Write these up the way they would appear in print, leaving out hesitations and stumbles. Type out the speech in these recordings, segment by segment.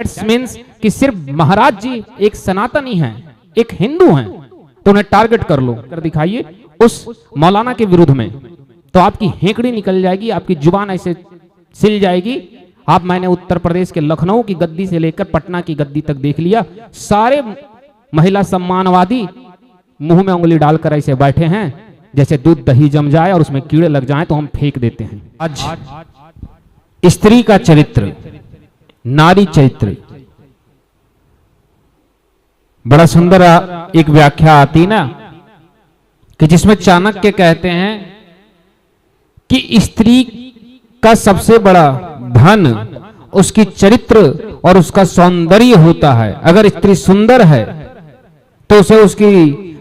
That's means कि सिर्फ महाराज जी एक सनातनी हैं, एक हिंदू हैं, तो उन्हें टारगेट कर लो, कर दिखाइए उस मौलाना के विरुद्ध में, तो आपकी हेकड़ी निकल जाएगी, आपकी जुबान ऐसे सिल जाएगी। आप मैंने उत्तर प्रदेश के लखनऊ की गद्दी से लेकर पटना की गद्दी तक देख लिया, सारे महिला सम्मानवादी मुंह में उंगली डालकर ऐसे बैठे हैं जैसे दूध दही जम जाए और उसमें कीड़े लग जाएं तो हम फेंक देते हैं। आज स्त्री का चरित्र, नारी चरित्र, बड़ा सुंदर एक व्याख्या आती ना कि जिसमें चाणक्य कहते हैं कि स्त्री का सबसे बड़ा धन उसकी चरित्र और उसका सौंदर्य होता है। अगर स्त्री सुंदर है तो उसे उसकी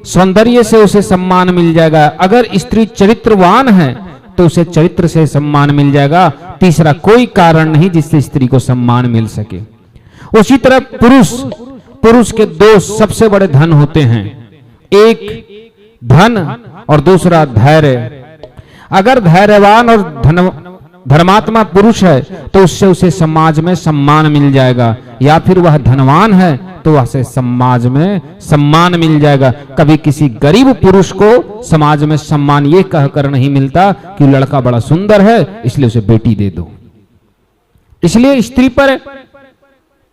सौंदर्य से उसे सम्मान मिल जाएगा, अगर स्त्री चरित्रवान है तो उसे चरित्र से सम्मान मिल जाएगा। तीसरा कोई कारण नहीं जिससे स्त्री को सम्मान मिल सके। उसी तरह पुरुष के दो सबसे बड़े धन होते हैं, एक धन और दूसरा धैर्य। अगर धैर्यवान और धर्मात्मा पुरुष है तो उससे उसे समाज में सम्मान मिल जाएगा, या फिर वह धनवान है तो वह से समाज में सम्मान मिल जाएगा। कभी किसी गरीब पुरुष को समाज में सम्मान ये कहकर नहीं मिलता कि लड़का बड़ा सुंदर है इसलिए उसे बेटी दे दो। इसलिए स्त्री पर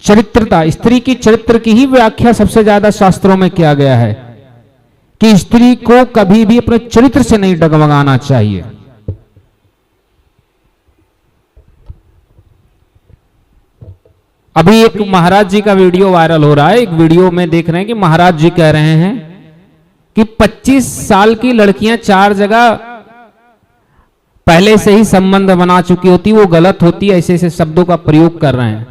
चरित्रता, स्त्री की चरित्र की ही व्याख्या सबसे ज्यादा शास्त्रों में किया गया है कि स्त्री को कभी भी अपने चरित्र से नहीं डगमगाना चाहिए। अभी एक महाराज जी का वीडियो वायरल हो रहा है। एक वीडियो में देख रहे हैं कि महाराज जी कह रहे हैं कि 25 साल की लड़कियां 4 जगह पहले से ही संबंध बना चुकी होती, वो गलत होती, ऐसे ऐसे शब्दों का प्रयोग कर रहे हैं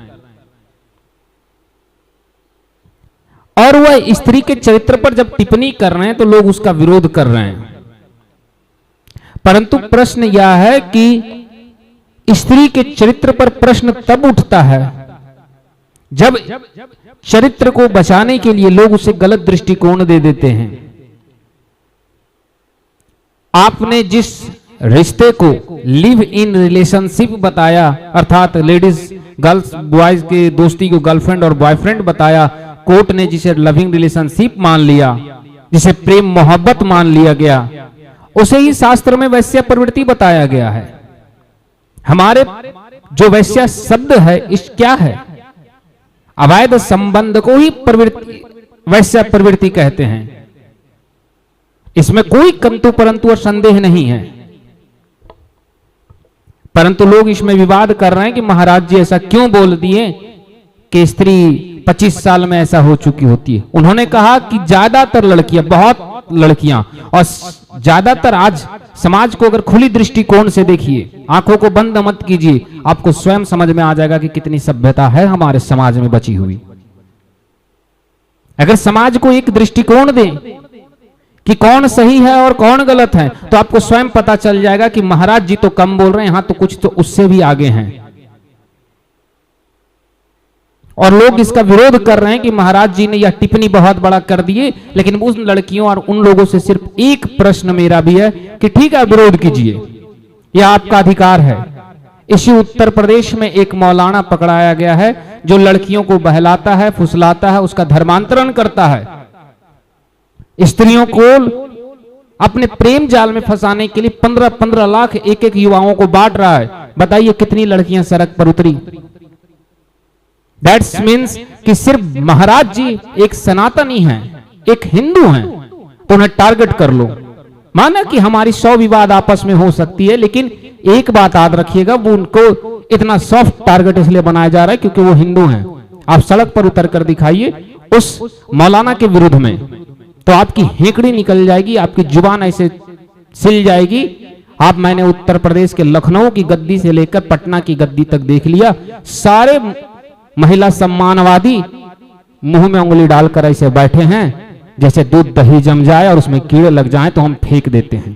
और वह स्त्री के चरित्र पर जब टिप्पणी कर रहे हैं तो लोग उसका विरोध कर रहे हैं। परंतु प्रश्न यह है कि स्त्री के चरित्र पर प्रश्न तब उठता है जब चरित्र को बचाने के लिए लोग उसे गलत दृष्टिकोण दे देते हैं। आपने जिस रिश्ते को लिव इन रिलेशनशिप बताया, अर्थात लेडीज गर्ल्स बॉयज के दोस्ती को गर्लफ्रेंड और बॉयफ्रेंड बताया, कोर्ट ने जिसे लविंग रिलेशनशिप मान लिया, जिसे प्रेम मोहब्बत मान लिया गया, उसे ही शास्त्र में वैश्य प्रवृत्ति बताया गया है। हमारे जो वैश्य शब्द है इस क्या है, अवैध संबंध को ही प्रवृत्ति, वैश्य प्रवृत्ति कहते हैं। इसमें कोई किंतु परंतु और संदेह नहीं है। परंतु लोग इसमें विवाद कर रहे हैं कि महाराज जी ऐसा क्यों बोल दिए कि स्त्री 25 साल में ऐसा हो चुकी होती है। उन्होंने कहा कि ज्यादातर लड़कियां, बहुत लड़कियां, और ज्यादातर आज समाज को अगर खुली दृष्टिकोण से देखिए, आंखों को बंद मत कीजिए, आपको स्वयं समझ में आ जाएगा कि कितनी सभ्यता है हमारे समाज में बची हुई। अगर समाज को एक दृष्टिकोण दें कि कौन सही है और कौन गलत है तो आपको स्वयं पता चल जाएगा कि महाराज जी तो कम बोल रहे हैं, यहां तो कुछ तो उससे भी आगे हैं। और लोग इसका विरोध कर रहे हैं कि महाराज जी ने यह टिप्पणी बहुत बड़ा कर दिए। लेकिन उन लड़कियों और उन लोगों से सिर्फ एक प्रश्न मेरा भी है कि ठीक है, विरोध कीजिए, यह आपका अधिकार है। इसी उत्तर प्रदेश में एक मौलाना पकड़ाया गया है जो लड़कियों को बहलाता है, फुसलाता है, उसका धर्मांतरण करता है, स्त्रियों को अपने प्रेम जाल में फंसाने के लिए 15-15 लाख एक युवाओं को बांट रहा है। बताइए कितनी लड़कियां सड़क पर उतरी। दैट्स मीन्स कि सिर्फ महाराज जी एक सनातनी हैं, एक हिंदू हैं, तो उन्हें टारगेट कर लो। माना कि हमारी 100 विवाद आपस में हो सकती है, लेकिन एक बात याद रखिएगा, वो उनको इतना सॉफ्ट टारगेट इसलिए बनाया जा रहा है क्योंकि वो हिंदू हैं। आप सड़क पर उतर कर दिखाइए उस मौलाना के विरुद्ध में, तो आपकी हेकड़ी निकल जाएगी, आपकी जुबान ऐसे सिल जाएगी। आप मैंने उत्तर प्रदेश के लखनऊ की गद्दी से लेकर पटना की गद्दी तक देख लिया, सारे महिला सम्मानवादी मुंह में उंगली डालकर ऐसे बैठे हैं जैसे दूध दही जम जाए और उसमें कीड़े लग जाएं तो हम फेंक देते हैं।